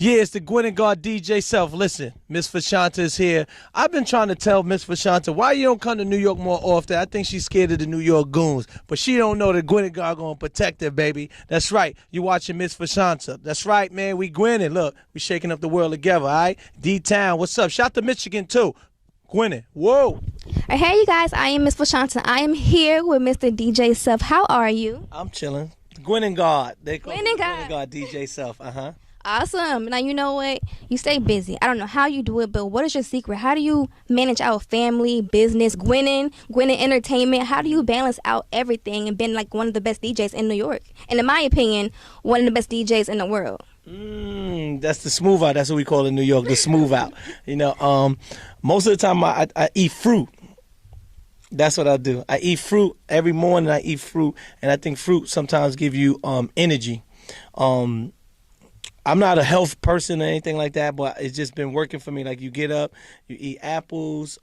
Yeah, it's the Gwinin DJ Self. Listen, Miss Fashanta is here. I've been trying to tell Miss Fashanta why you don't come to New York more often. I think she's scared of the New York goons, but she don't know that Gwinin gonna protect her, baby. That's right. You watching Miss Fashanta. That's right, man. We Gwinin. Look, we shaking up the world together. All right, D-Town. What's up? Shout to Michigan too. Gwinin. Whoa. Hey, you guys. I am Miss Fashanta. I am here with Mr. DJ Self. How are you? I'm chilling. Gwinin God. They call Gwinin Gwinin God DJ Self. Awesome. Now, you know what? You stay busy. I don't know how you do it, but what is your secret? How do you manage our family, business, Gwinin Entertainment? How do you balance out everything and been like one of the best DJs in New York? And in my opinion, one of the best DJs in the world. That's the smooth out. That's what we call it in New York, the smooth out. You know, most of the time I eat fruit. That's what I do. I eat fruit every morning. I eat fruit, and I think fruit sometimes give you energy. I'm not a health person or anything like that, but it's just been working for me. Like, you get up, you eat apples,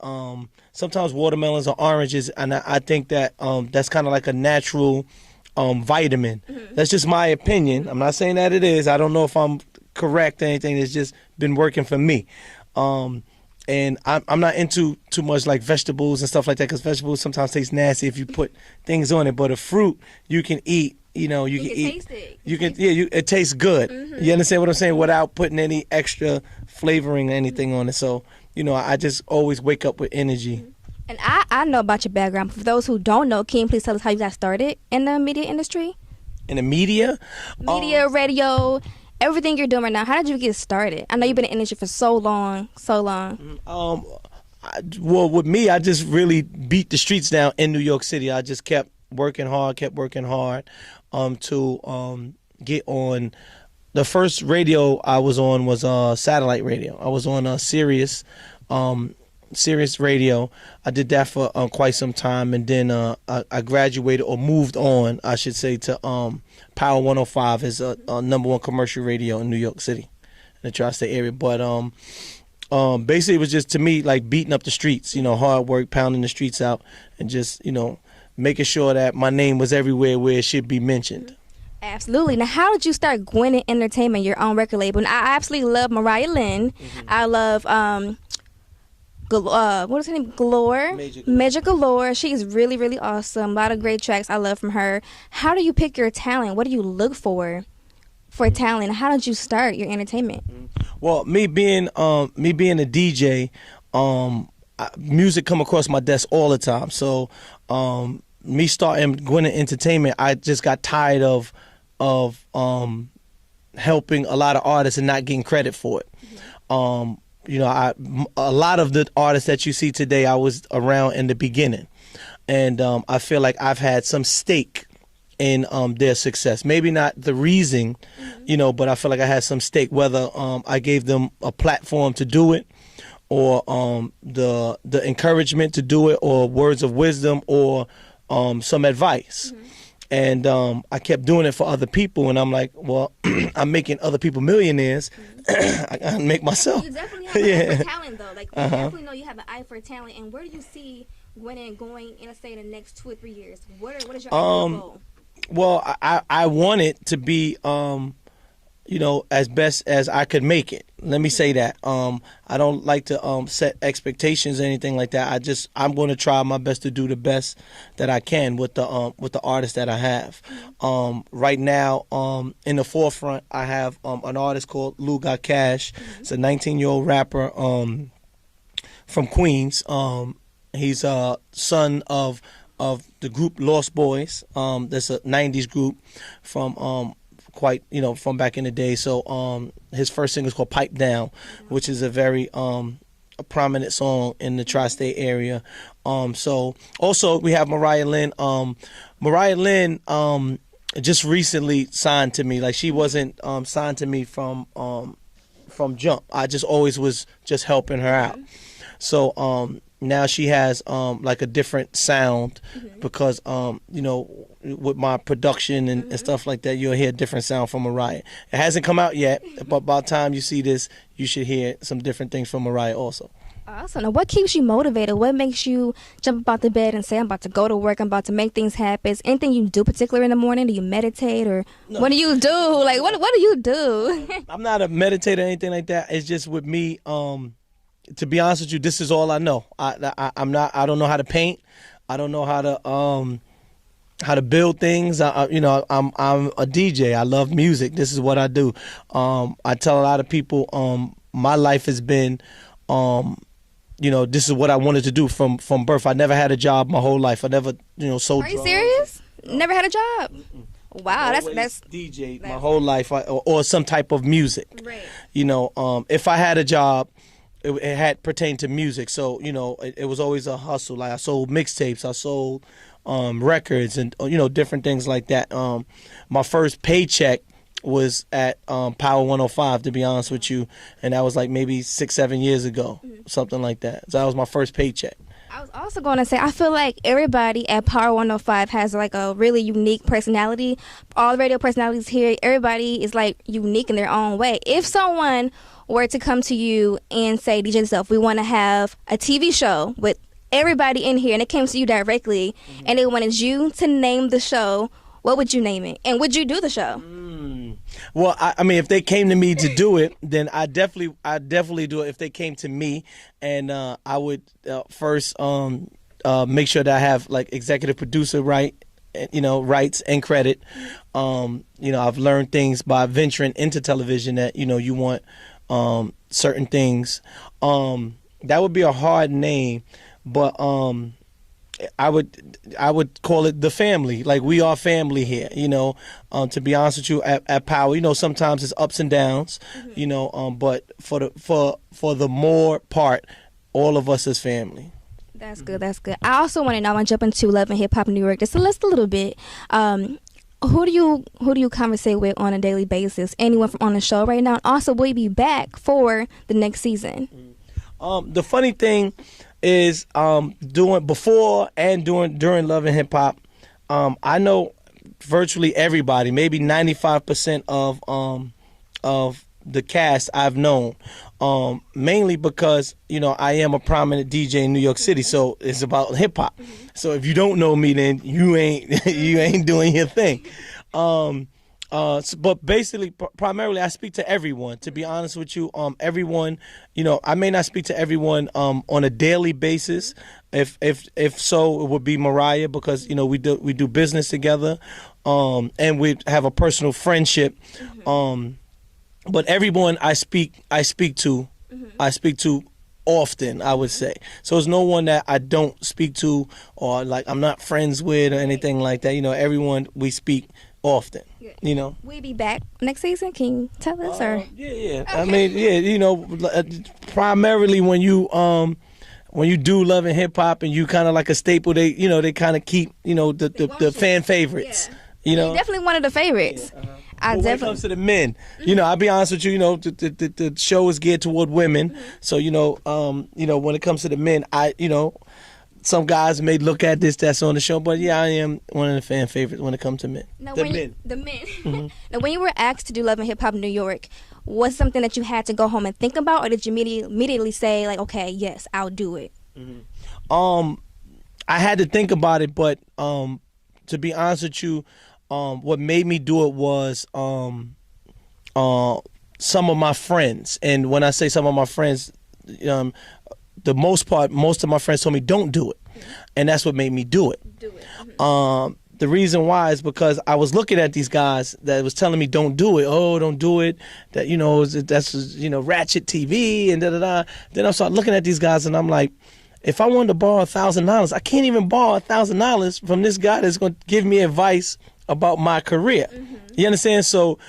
sometimes watermelons or oranges, and I think that that's kind of like a natural vitamin. That's just my opinion. I'm not saying that it is. I don't know if I'm correct or anything. It's just been working for me. And I'm not into too much like vegetables and stuff like that, because vegetables sometimes taste nasty if you put things on it. But a fruit you can eat. You know, you can eat. Taste it. It tastes good. You understand what I'm saying? Without putting any extra flavoring or anything on it. So, you know, I just always wake up with energy. And I know about your background. For those who don't know, can you please tell us how you got started in the media industry? In the media? Media, radio, everything you're doing right now. How did you get started? I know you've been in the industry for so long. Well, with me, I just really beat the streets down in New York City. I just kept working hard to get on. The first radio I was on was satellite radio. I was on Sirius Radio. I did that for quite some time, and then I graduated, or moved on, I should say, to Power 105 as a #1 commercial radio in New York City, in the tri-state area. But basically, it was just, to me, like beating up the streets. You know, hard work, pounding the streets out, and just, you know, making sure that my name was everywhere where it should be mentioned. Absolutely. Now, how did you start Gwinin Entertainment, your own record label? And I absolutely love Mariah Lynn. I love what is her name? Galore. Major Galore. She's really, really awesome. A lot of great tracks I love from her. How do you pick your talent? What do you look for talent? How did you start your entertainment? Well, me being a DJ, music come across my desk all the time. So me starting Gwinin Entertainment, I just got tired of helping a lot of artists and not getting credit for it. You know, a lot of the artists that you see today, I was around in the beginning, and I feel like I've had some stake in their success. Maybe not the reason, you know, but I feel like I had some stake, whether I gave them a platform to do it, or the encouragement to do it, or words of wisdom, or some advice. And I kept doing it for other people, and I'm like, well, I'm making other people millionaires. I gotta make myself. You definitely have an eye for talent, though. Like, you definitely know you have an eye for talent. And where do you see Gwinin going in, let's say, the next 2 or 3 years? What is your goal? Well, I want it to be, you know, as best as I could make it. Let me say that. I don't like to set expectations or anything like that. I'm going to try my best to do the best that I can with the artists that I have. Right now, in the forefront, I have an artist called Lou Got Cash. It's a 19-year-old rapper from Queens. He's a son of the group Lost Boys. That's a 90s group from from back in the day. So his first single is called Pipe Down, which is a very a prominent song in the tri-state area. So also we have Mariah Lynn. Mariah Lynn just recently signed to me. Like, she wasn't signed to me from jump. I just always was just helping her out. So now she has like a different sound, because you know, with my production and stuff like that, you'll hear a different sound from Mariah. It hasn't come out yet, but by the time you see this, you should hear some different things from Mariah also. Awesome. Now, what keeps you motivated? What makes you jump up out the bed and say, I'm about to go to work, I'm about to make things happen? Is anything you do particular in the morning? Do you meditate or No. what do you do? Like, what do you do? I'm not a meditator or anything like that. It's just with me. To be honest with you, this is all I know. I'm not. I don't know how to paint. I don't know how to build things. I'm a DJ. I love music. This is what I do. I tell a lot of people my life has been this is what I wanted to do from birth. I never had a job my whole life. I never sold Are you drugs. serious? Never had a job? Wow, Always that's DJ my whole life, or some type of music. right. If I had a job, it had pertained to music. So it was always a hustle. Like I sold mixtapes, I sold records, and different things like that. My first paycheck was at Power 105, to be honest with you, and that was like maybe 6-7 years ago, something like that. So that was my first paycheck. I was also going to say, I feel like everybody at Power 105 has like a really unique personality. All the radio personalities here, everybody is like unique in their own way. If someone were to come to you and say, DJ Self, we want to have a TV show with everybody in here, and it came to you directly, and they wanted you to name the show, what would you name it? And would you do the show? Well, I mean, if they came to me to do it, then I definitely do it. If they came to me, and I would first make sure that I have like executive producer rights and credit. I've learned things by venturing into television that you want certain things. That would be a hard name, but I would call it the family. Like, we are family here, to be honest with you, at Power, sometimes it's ups and downs, but for the more part, all of us is family. That's good. That's good. I also want to know, I want to jump into Love and Hip Hop New York just a little bit. Who do you conversate with on a daily basis? Anyone from on the show right now? And also, will you be back for the next season? The funny thing is, doing before and during Love and Hip Hop, I know virtually everybody, maybe 95% of the cast I've known, mainly because I am a prominent DJ in New York City, so it's about hip hop. So if you don't know me, then you ain't doing your thing. But basically, primarily, I speak to everyone. To be honest with you, everyone. I may not speak to everyone on a daily basis. If so, it would be Mariah, because we do business together, and we have a personal friendship. But everyone I speak to often, I would say. So there's no one that I don't speak to, or like I'm not friends with, or anything like that. Everyone we speak often. Will you be back next season? Can you tell us? Or yeah. Okay. I mean, primarily when you do Love and Hip Hop, and you kind of like a staple, they kind of keep the fan favorites. Yeah. You're definitely one of the favorites. Yeah, when it comes to the men, I'll be honest with you, the show is geared toward women. So when it comes to the men, some guys may look at this that's on the show, but yeah, I am one of the fan favorites when it comes to men. Now, the men. Now, when you were asked to do Love and Hip Hop New York, was it something that you had to go home and think about, or did you immediately say, like, okay, yes, I'll do it? I had to think about it, but to be honest with you, what made me do it was some of my friends. And when I say some of my friends, most of my friends told me, don't do it. And that's what made me do it. The reason why is because I was looking at these guys that was telling me, don't do it. Oh, don't do it. That, that's, ratchet TV and da-da-da. Then I started looking at these guys, and I'm like, if I wanted to borrow $1,000, I can't even borrow $1,000 from this guy that's going to give me advice about my career. You understand? So,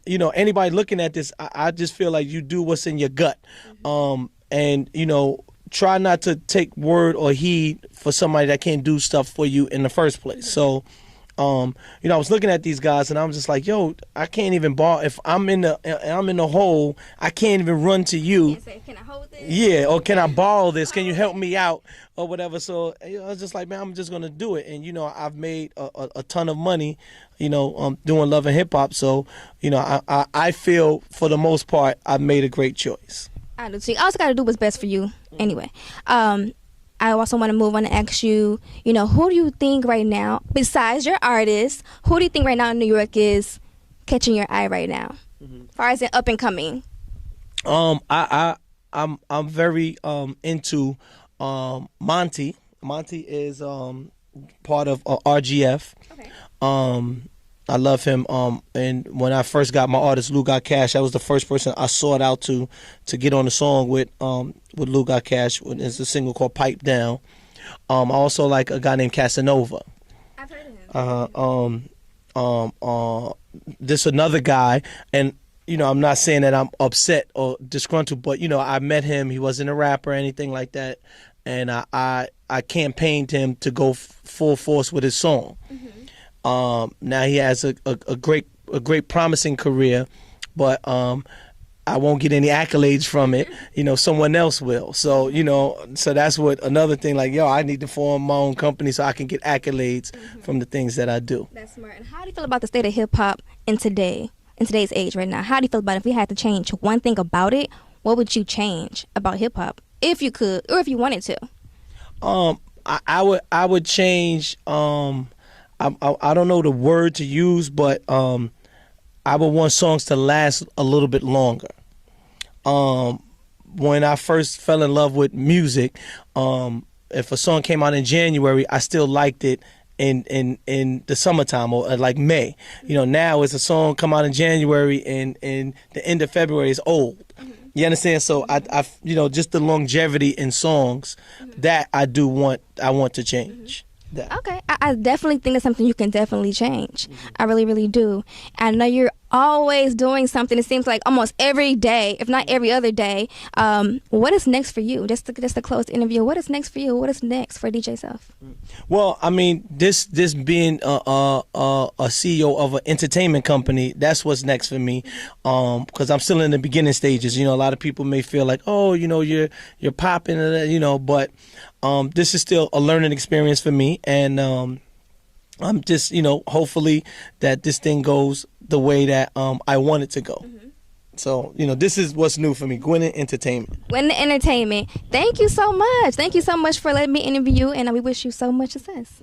anybody looking at this, I just feel like you do what's in your gut. And, try not to take word or heed for somebody that can't do stuff for you in the first place. So, I was looking at these guys, and I'm just like, yo, I can't even borrow. If I'm in the hole, I can't even run to you. Can't say, can I hold this? Yeah, or can I borrow this? Can you help me out or whatever? So I was just like, man, I'm just gonna do it. And I've made a ton of money, doing Love and Hip Hop. So I feel for the most part I've made a great choice. I do too. I also got to do what's best for you. Anyway, I also want to move on and ask you, who do you think right now, besides your artists, who do you think right now in New York is catching your eye right now, as far as an up and coming? I'm very into Monty. Monty is part of RGF. Okay. I love him. And when I first got my artist Lou Got Cash, that was the first person I sought out to get on the song with Lou Got Cash. It's a single called Pipe Down. I also like a guy named Casanova. I've heard of him. This another guy, and I'm not saying that I'm upset or disgruntled, but I met him. He wasn't a rapper or anything like that, and I campaigned him to go full force with his song. Now he has a great promising career, but I won't get any accolades from it. Someone else will. So so that's what another thing. Like, I need to form my own company so I can get accolades from the things that I do. That's smart. And how do you feel about the state of hip hop in today's age right now? How do you feel about it? If you had to change one thing about it, what would you change about hip hop, if you could, or if you wanted to? I would change. I don't know the word to use, but I would want songs to last a little bit longer. When I first fell in love with music, if a song came out in January, I still liked it in the summertime or like May. Now it's a song come out in January and the end of February is old. You understand? So I just the longevity in songs that I want to change. That. Okay, I definitely think it's something you can definitely change. I really, really do. I know you're always doing something. It seems like almost every day, if not every other day. What is next for you? Just to close the interview, what is next for you? What is next for DJ Self? Well, I mean, this being a CEO of an entertainment company, that's what's next for me. Because I'm still in the beginning stages. A lot of people may feel like, oh, you're popping, but this is still a learning experience for me, and I'm just hopefully that this thing goes the way that I want it to go. So this is what's new for me. Gwinin Entertainment. Gwinin Entertainment. Thank you so much. Thank you so much for letting me interview you, and we wish you so much success.